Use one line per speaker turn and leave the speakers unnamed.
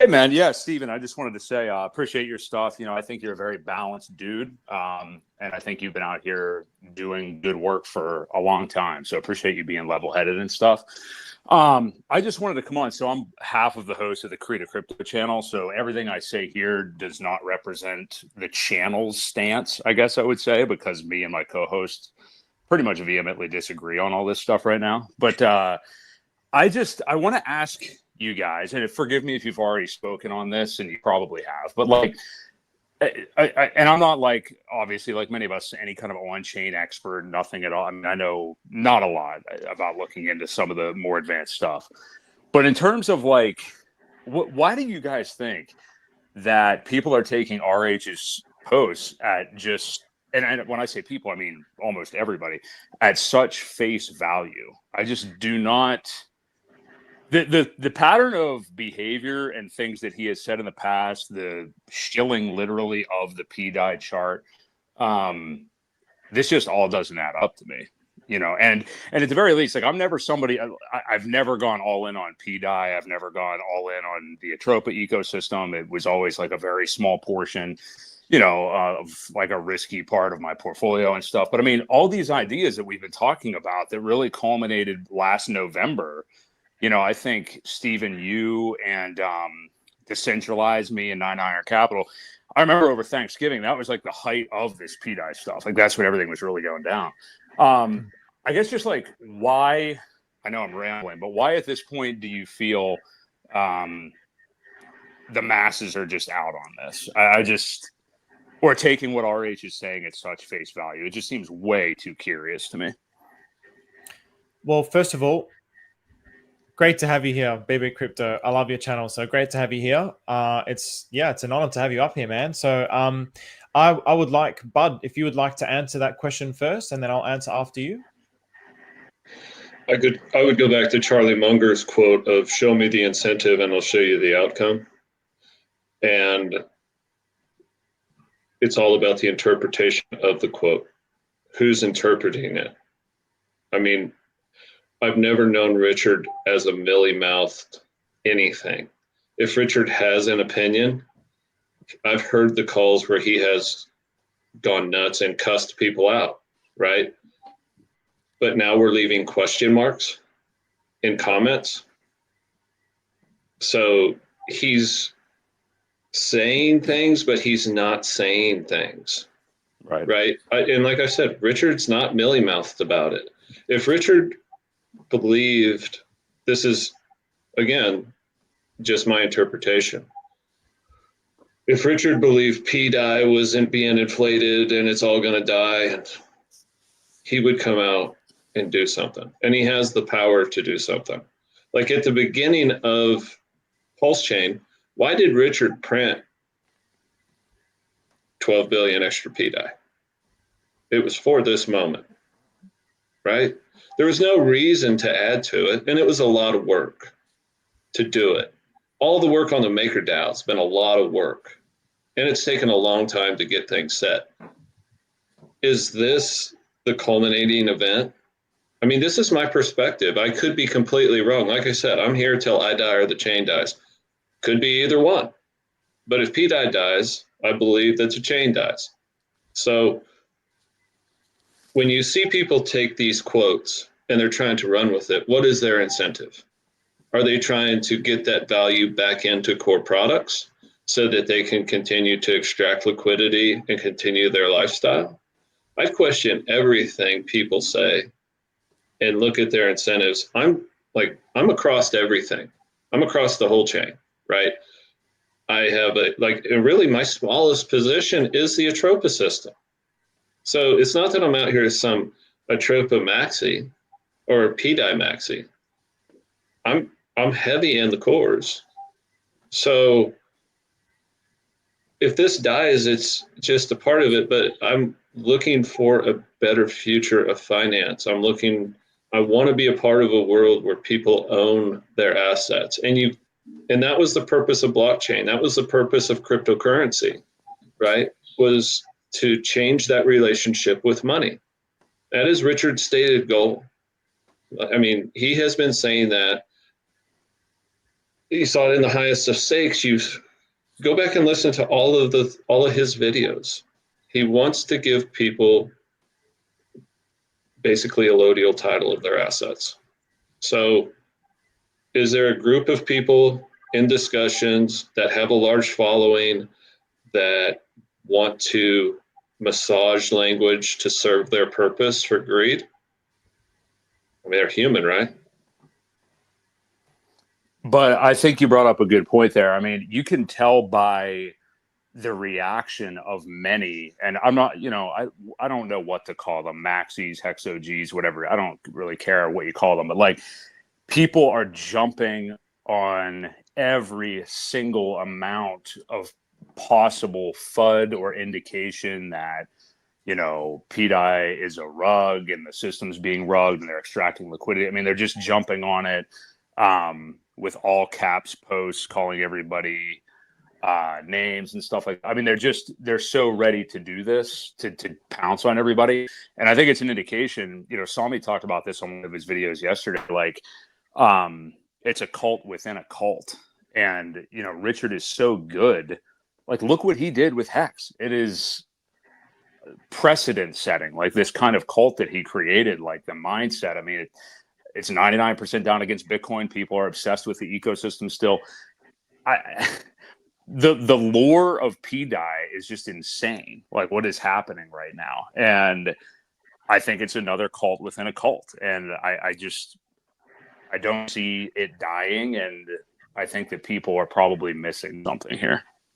Hey man, yeah, Steven, I just wanted to say, appreciate your stuff. I think you're a very balanced dude. And I think you've been out here doing good work for a long time. So appreciate you being level-headed and stuff. I just wanted to come on. So I'm half of the host of the Creative Crypto channel. So everything I say here does not represent the channel's stance, I guess I would say, because me and my co-host pretty much vehemently disagree on all this stuff right now. But I want to ask you guys, and forgive me if you've already spoken on this, and you probably have, but like, and I'm not like, obviously, like many of us, any kind of on-chain expert, nothing at all. I mean, I know not a lot about looking into some of the more advanced stuff, but in terms of like, why do you guys think that people are taking RH's posts at just, and when I say people, I mean almost everybody, at such face value? I just do not. The pattern of behavior and things that he has said in the past, the shilling literally of the pDAI chart, this just all doesn't add up to me, and at the very least, like I'm never somebody, I've never gone all in on pDAI. I've never gone all in on the ATROPA ecosystem. It was always like a very small portion, of like a risky part of my portfolio and stuff. But I mean, all these ideas that we've been talking about that really culminated last November, I think Stephen, you and Decentralize Me and 9iron Capital, I remember over Thanksgiving, that was like the height of this pDAI stuff. Like that's when everything was really going down. I guess just like why, I know I'm rambling, but why at this point do you feel the masses are just out on this? Or taking what RH is saying at such face value. It just seems way too curious to me.
Well, first of all, great to have you here, BB Crypto. I love your channel, so great to have you here. It's an honor to have you up here, man. So I would like, Bud, if you would like to answer that question first, and then I'll answer after you.
I would go back to Charlie Munger's quote of "Show me the incentive, and I'll show you the outcome." And it's all about the interpretation of the quote. Who's interpreting it? I mean, I've never known Richard as a mealy-mouthed anything. If Richard has an opinion, I've heard the calls where he has gone nuts and cussed people out, right? But now we're leaving question marks in comments. So he's saying things, but he's not saying things, right? And like I said, Richard's not mealy-mouthed about it. If Richard believed, this is again just my interpretation, if Richard believed pDAI wasn't being inflated and it's all going to die, he would come out and do something, and he has the power to do something. Like at the beginning of Pulse Chain, why did Richard print 12 billion extra pDAI? It was for this moment, right? There was no reason to add to it, and it was a lot of work to do it. All the work on the MakerDAO has been a lot of work, and it's taken a long time to get things set. Is this the culminating event? I mean, this is my perspective. I could be completely wrong. Like I said, I'm here till I die or the chain dies. Could be either one. But if pDAI dies, I believe that the chain dies. So when you see people take these quotes and they're trying to run with it, what is their incentive? Are they trying to get that value back into core products so that they can continue to extract liquidity and continue their lifestyle? I question everything people say and look at their incentives. I'm across everything. I'm across the whole chain, right? I have really my smallest position is the ATROPA system. So it's not that I'm out here as some ATROPA maxi or pDAI maxi. I'm heavy in the cores. So if this dies, it's just a part of it, but I'm looking for a better future of finance. I want to be a part of a world where people own their assets. And that was the purpose of blockchain. That was the purpose of cryptocurrency, right? Was to change that relationship with money. That is Richard's stated goal. I mean, he has been saying that You saw it in the highest of stakes. You go back and listen to all of his videos. He wants to give people basically a low deal title of their assets. So is there a group of people in discussions that have a large following that want to massage language to serve their purpose for greed? I mean, they're human, right?
But I think you brought up a good point there. I mean, you can tell by the reaction of many, and I'm not, I don't know what to call them, maxis, hexogs, whatever. I don't really care what you call them, but like people are jumping on every single amount of possible FUD or indication that, pDAI is a rug and the system's being rugged and they're extracting liquidity. I mean, they're just jumping on it with all caps posts, calling everybody names and stuff like that. I mean, they're so ready to do this, to pounce on everybody. And I think it's an indication, Sami talked about this on one of his videos yesterday, like it's a cult within a cult. And, Richard is so good. Like, look what he did with Hex. It is precedent setting, like this kind of cult that he created, like the mindset. I mean, it's 99% down against Bitcoin. People are obsessed with the ecosystem still. The lore of pDAI is just insane, like what is happening right now. And I think it's another cult within a cult. And I don't see it dying. And I think that people are probably missing something here.